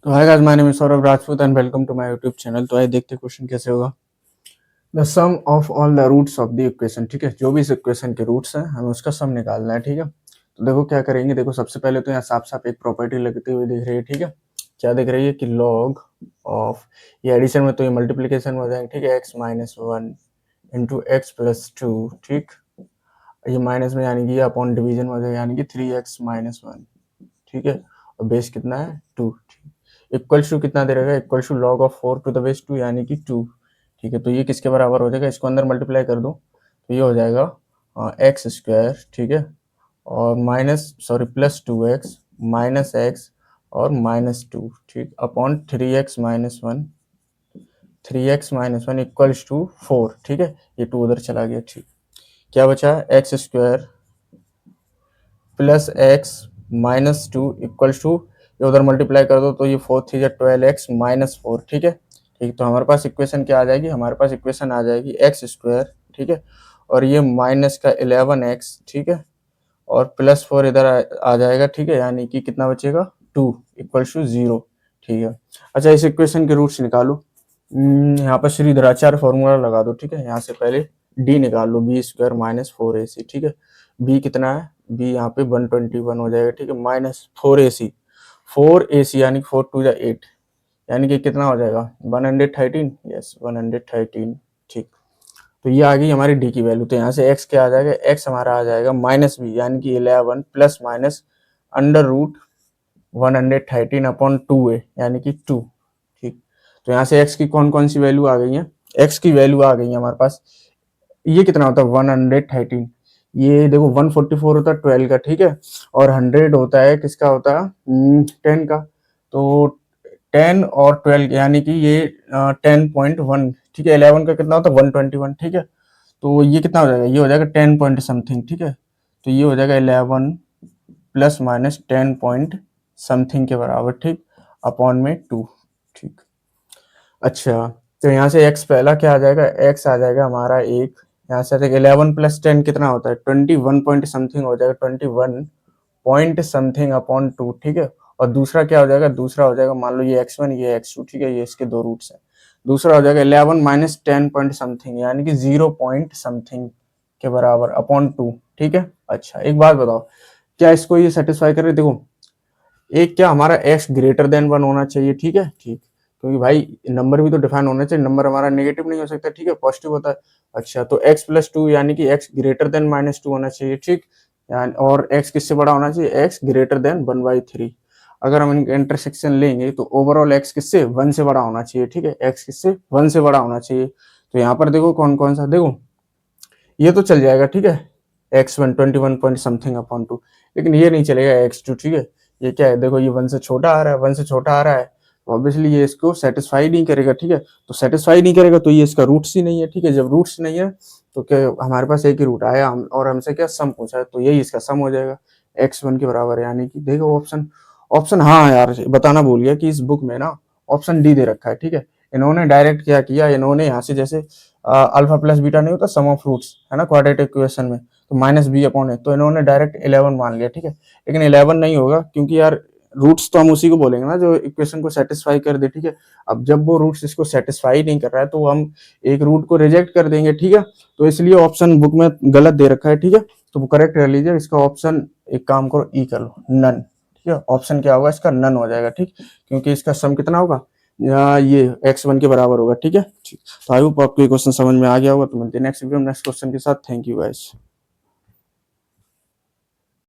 तो hi guys, my name is Saurabh Rajput and welcome to my YouTube channel. तो आइए देखते हैं क्वेश्चन कैसे होगा। The sum of all the roots of the equation. ठीक है, जो भी इस इक्वेशन के रूट्स हैं हमें उसका सम निकालना है। ठीक है, तो देखो क्या करेंगे। देखो सबसे पहले तो यहाँ साफ साफ एक प्रॉपर्टी लगती हुई दिख रही है। ठीक है, क्या दिख रही है कि लॉग ऑफ, ये एडिशन में तो ये मल्टीप्लीकेशन में हो जाएंगे। ठीक है, x minus one into x plus two. ठीक, ये माइनस में यानी कि अपॉन डिवीजन में हो जाएगा, यानी कि 3x-1। ठीक है, और बेस कितना है 2। इक्वल्स टू कितना दे रहेगा, equal to log of 4 to the base 2 यानी कि 2। ठीक है, तो ये किसके बराबर हो जाएगा, इसको अंदर मल्टीप्लाई कर दो तो ये हो जाएगा एक्स स्क्वायर। ठीक है, और minus sorry plus 2x minus x और माइनस 2। ठीक, upon 3x-1, 3x-1 equals to 4। ठीक है, ये 2 उधर चला गया। ठीक, क्या बचा, x square plus x minus 2 equals to, ये उधर मल्टीप्लाई कर दो तो ये 4×3 = 12x-4। ठीक है, ठीक, तो हमारे पास इक्वेशन क्या आ जाएगी, हमारे पास इक्वेशन आ जाएगी एक्स स्क्वायर। ठीक है, और ये माइनस का 11x। ठीक है, और प्लस 4 इधर आ जाएगा। ठीक है, यानी कि कितना बचेगा 2 इक्वल्स टू 0। ठीक है, अच्छा इस इक्वेशन के रूट्स निकालो। यहाँ पर श्रीधराचार्य फॉर्मूला लगा दो। ठीक है, यहाँ से पहले डी निकाल लो, b² - 4ac। ठीक है, b कितना है, b यहाँ पे 121 हो जाएगा। ठीक है, माइनस 4ac, 4ac यानी 4×2 = 8, यानी कि कितना हो जाएगा 113। यस 113। ठीक, तो ये आ गई हमारी डी की वैल्यू। तो यहाँ से x क्या आ जाएगा, x हमारा आ जाएगा माइनस b यानी कि 11 plus minus under root 113/2a यानी कि 2। ठीक, तो यहाँ से x की कौन कौन सी वैल्यू आ गई है, x की वैल्यू आ गई है हमारे पास। ये कितना होता है 113, ये देखो 144 होता है 12 का। ठीक है, और 100 होता है किसका, होता है 10 का। तो 10 और 12 यानी कि ये 10.1। ठीक है, 11 का कितना होता है 121। ठीक है, तो ये कितना हो जाएगा, ये हो जाएगा 10 पॉइंट समथिंग। ठीक है, तो ये हो जाएगा 11 प्लस माइनस 10 पॉइंट समथिंग के बराबर। ठीक, अपॉन में 2। ठीक, अच्छा तो यहाँ से x पहला क्या आ जाएगा, x आ जाएगा हमारा एक, यहाँ से 11 प्लस 10 कितना होता है 21 पॉइंट समथिंग हो जाएगा, 21 पॉइंट समथिंग अपॉन 2। ठीक है, और दूसरा क्या हो जाएगा, दूसरा हो जाएगा मान लो ये x1 ये x2। ठीक है, ये इसके दो रूट्स हैं। दूसरा हो जाएगा 11 माइनस 10 पॉइंट समथिंग यानी कि 0 पॉइंट समथिंग के बराबर अपॉन 2। ठीक है, अच्छा एक बात बताओ, क्या इसको ये सेटिस्फाई कर रहे, देखो एक क्या हमारा x greater than 1 होना चाहिए। ठीक है, ठीक, क्योंकि भाई नंबर भी तो डिफाइन होना चाहिए, नंबर हमारा नेगेटिव नहीं हो सकता। ठीक है, पॉजिटिव होता है। अच्छा तो x+2 यानी कि x greater than -2 होना चाहिए। ठीक, यानी और x किससे बड़ा होना चाहिए, x greater than 1/3। अगर हम इनका इंटरसेक्शन लेंगे तो ओवरऑल x किससे 1 से बड़ा होना चाहिए। ठीक है, x किससे 1 से बड़ा होना चाहिए। तो यहाँ पर देखो कौन कौन सा, देखो ये तो चल जाएगा। ठीक है, x1 21 पॉइंट समथिंग अपॉन 2, लेकिन ये नहीं चलेगा x2। ठीक है, ये क्या है, देखो ये 1 से छोटा आ रहा है, 1 से छोटा आ रहा है, तो ऑब्वियसली ये इसको सेटिस्फाई नहीं करेगा। ठीक है, तो सेटिस्फाई नहीं करेगा तो ये इसका रूट्स ही नहीं है। ठीक है, जब रूट्स नहीं है तो क्या हमारे पास एक ही रूट आया और हमसे क्या सम पूछा है, तो यही इसका सम हो जाएगा x1 के बराबर। यानी कि देखो ऑप्शन, ऑप्शन हाँ यार बताना भूल गया कि इस बुक में ना ऑप्शन डी दे रखा है। ठीक है, इन्होंने डायरेक्ट क्या किया, इन्होंने यहाँ से जैसे अल्फा प्लस बीटा नहीं होता सम ऑफ रूट्स है ना क्वाड्रेटिक इक्वेशन में, तो -b/a, तो इन्होंने डायरेक्ट 11 मान लिया। ठीक है, लेकिन 11 नहीं होगा क्योंकि यार रूट्स तो हम उसी को बोलेंगे ना जो इक्वेशन को सेटिस्फाई कर दे। ठीक है, अब जब वो रूट्स इसको सेटिस्फाई नहीं कर रहा है तो हम एक रूट को रिजेक्ट कर देंगे। ठीक है, तो इसलिए ऑप्शन बुक में गलत दे रखा है। ठीक है, तो वो करेक्ट कर लीजिए इसका ऑप्शन, एक काम करो ई कर लो, नन। ठीक है, ऑप्शन क्या होगा इसका, नन हो जाएगा। ठीक, क्योंकि इसका सम कितना होगा, ये x1 के बराबर होगा। ठीक है, ठीक, तो आई होप आपको ये क्वेश्चन समझ में आ गया होगा। तो मिलते हैं नेक्स्ट वीडियो नेक्स्ट क्वेश्चन के साथ। Thank you guys.